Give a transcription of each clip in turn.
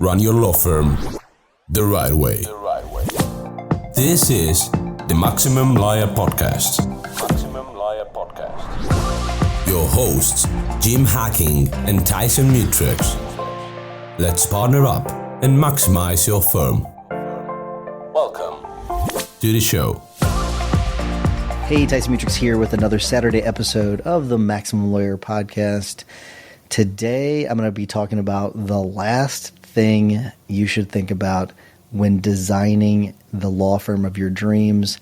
run your law firm the right way. This is the Maximum Lawyer Podcast. Your hosts, Jim Hacking and Tyson Mutrux. Let's partner up and maximize your firm. Welcome to the show. Hey, Tyson Mutrux here with another Saturday episode of the Maximum Lawyer Podcast. Today, I'm going to be talking about the last thing you should think about when designing the law firm of your dreams.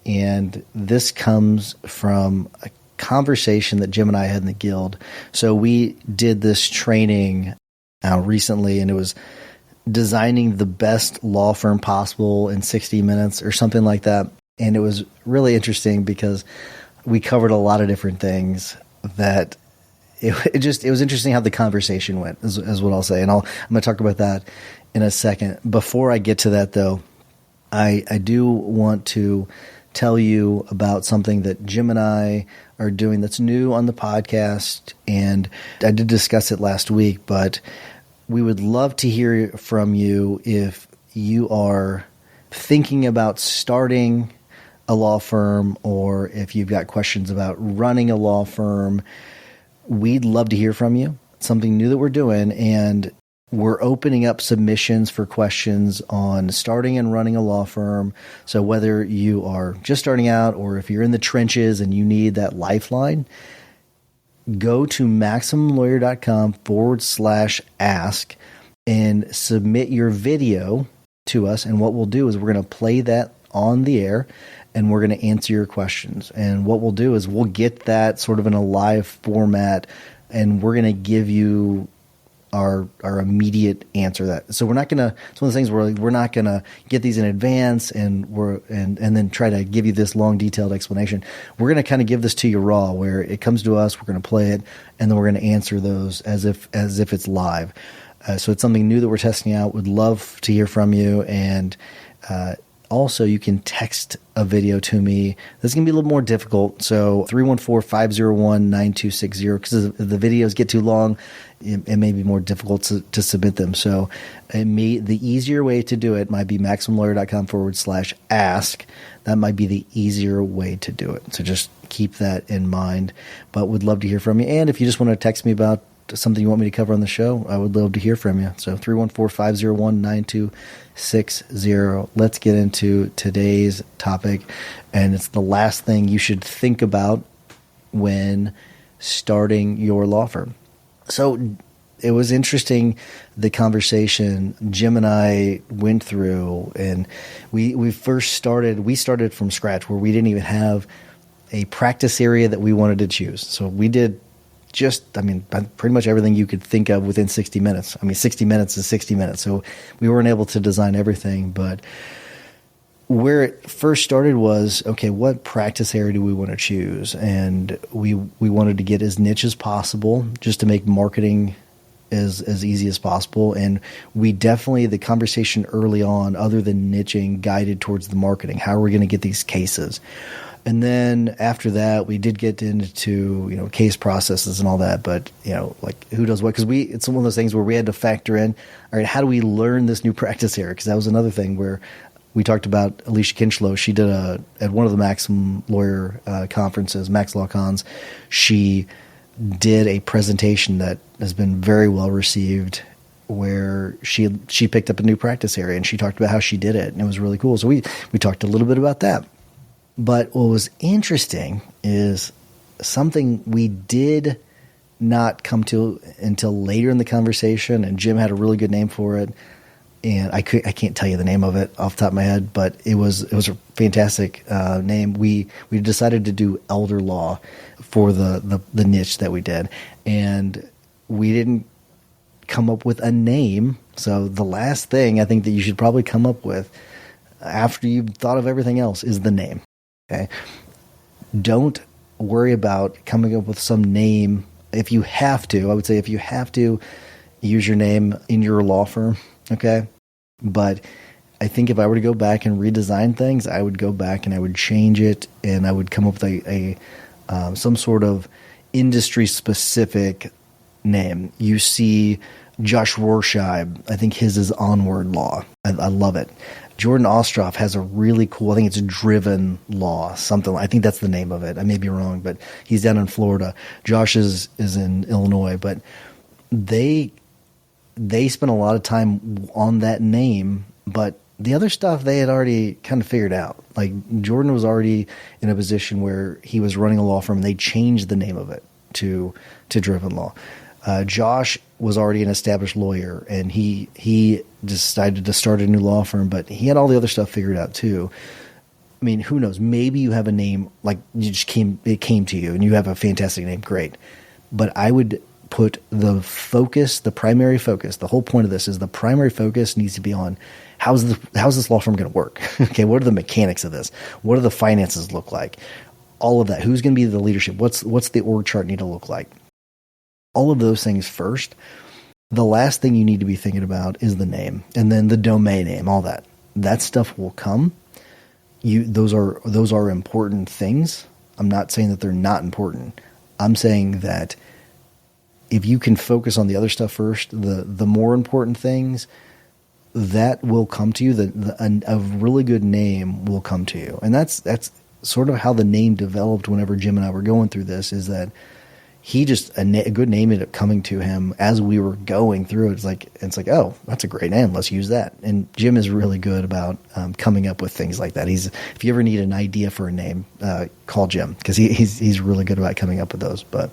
And this comes from a conversation that Jim and I had in the Guild. So we did this training recently, and it was designing the best law firm possible in 60 minutes or something like that. And it was really interesting because we covered a lot of different things that it was interesting how the conversation went is what I'll say. And I'm going to talk about that in a second. Before I get to that though, I do want to tell you about something that Jim and I are doing that's new on the podcast. And I did discuss it last week, but we would love to hear from you if you are thinking about starting a law firm, or if you've got questions about running a law firm. We'd love to hear from you. It's something new that we're doing, and we're opening up submissions for questions on starting and running a law firm. So whether you are just starting out or if you're in the trenches and you need that lifeline, go to MaximumLawyer.com/ask and submit your video to us. And what we'll do is we're going to play that on the air, and we're going to answer your questions. And what we'll do is we'll get that sort of in a live format, and we're going to give you our immediate answer to that. So we're not going to, it's one of the things where we're not going to get these in advance and then try to give you this long detailed explanation. We're going to kind of give this to you raw, where it comes to us, we're going to play it, and then we're going to answer those as if it's live. So it's something new that we're testing out. Would love to hear from you. And also, you can text a video to me. This is going to be a little more difficult. So 314-501-9260, because if the videos get too long, it may be more difficult to submit them. So the easier way to do it might be MaximumLawyer.com/ask. That might be the easier way to do it. So just keep that in mind. But would love to hear from you. And if you just want to text me about something you want me to cover on the show, I would love to hear from you. So 314-501-9260. Let's get into today's topic. And it's the last thing you should think about when starting your law firm. So it was interesting, the conversation Jim and I went through, and we started from scratch, where we didn't even have a practice area that we wanted to choose. So we did pretty much everything you could think of within 60 minutes. 60 minutes is 60 minutes. So we weren't able to design everything, but where it first started was, okay, what practice area do we want to choose? And we wanted to get as niche as possible, just to make marketing as easy as possible. And we definitely, the conversation early on, other than niching, guided towards the marketing. How are we going to get these cases? And then after that, we did get into, case processes and all that. But, like who does what? Because it's one of those things where we had to factor in, all right, how do we learn this new practice area? Because that was another thing where we talked about Alicia Kinchlow. She did at one of the Maximum Lawyer conferences, Max Law Cons, she did a presentation that has been very well received, where she picked up a new practice area, and she talked about how she did it. And it was really cool. So we talked a little bit about that. But what was interesting is something we did not come to until later in the conversation, and Jim had a really good name for it, and I can't tell you the name of it off the top of my head, but it was a fantastic name. We decided to do elder law for the niche that we did, and we didn't come up with a name. So the last thing I think that you should probably come up with after you've thought of everything else is the name. Okay. Don't worry about coming up with some name. If you have to, I would say if you have to, use your name in your law firm. Okay. But I think if I were to go back and redesign things, I would go back and I would change it, and I would come up with some sort of industry specific name. You see Josh Rorschach, I think his is Onward Law. I love it. Jordan Ostroff has a really cool, I think it's Driven Law, something. I think that's the name of it. I may be wrong, but he's down in Florida. Josh is in Illinois, but they spent a lot of time on that name, but the other stuff they had already kind of figured out. Like Jordan was already in a position where he was running a law firm, and they changed the name of it to Driven Law. Josh was already an established lawyer, and he decided to start a new law firm, but he had all the other stuff figured out too. I mean, who knows? Maybe you have a name, like it came to you and you have a fantastic name. Great. But I would put the focus, the primary focus, the whole point of this is the primary focus needs to be on how's this law firm going to work? Okay. What are the mechanics of this? What do the finances look like? All of that. Who's going to be the leadership? What's the org chart need to look like? All of those things first. The last thing you need to be thinking about is the name, and then the domain name, all that. That stuff will come. Those are important things. I'm not saying that they're not important. I'm saying that if you can focus on the other stuff first, the more important things, that will come to you. A really good name will come to you, and that's sort of how the name developed. Whenever Jim and I were going through this, is that a good name ended up coming to him as we were going through it. It's like, oh, that's a great name. Let's use that. And Jim is really good about coming up with things like that. If you ever need an idea for a name, call Jim, because he's really good about coming up with those. But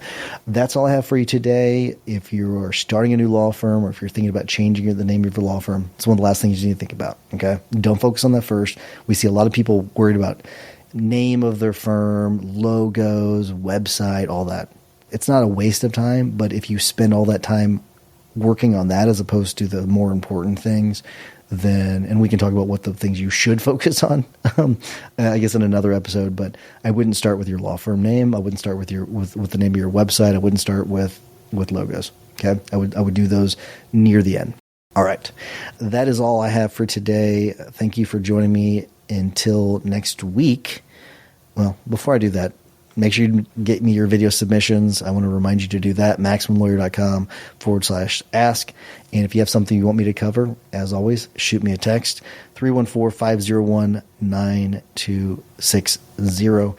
that's all I have for you today. If you are starting a new law firm, or if you're thinking about changing the name of your law firm, it's one of the last things you need to think about. Okay, don't focus on that first. We see a lot of people worried about name of their firm, logos, website, all that. It's not a waste of time, but if you spend all that time working on that as opposed to the more important things, then, and we can talk about what the things you should focus on, I guess in another episode, but I wouldn't start with your law firm name. I wouldn't start with with the name of your website. I wouldn't start with logos. Okay. I would do those near the end. All right. That is all I have for today. Thank you for joining me until next week. Well, before I do that, make sure you get me your video submissions. I want to remind you to do that, MaximumLawyer.com/ask. And if you have something you want me to cover, as always, shoot me a text, 314-501-9260.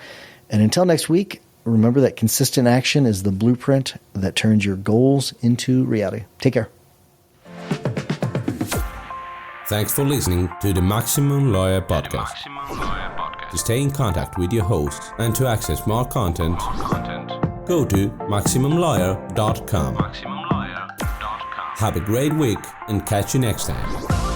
And until next week, remember that consistent action is the blueprint that turns your goals into reality. Take care. Thanks for listening to the Maximum Lawyer Podcast. To stay in contact with your host and to access more content, go to MaximumLawyer.com. Have a great week and catch you next time.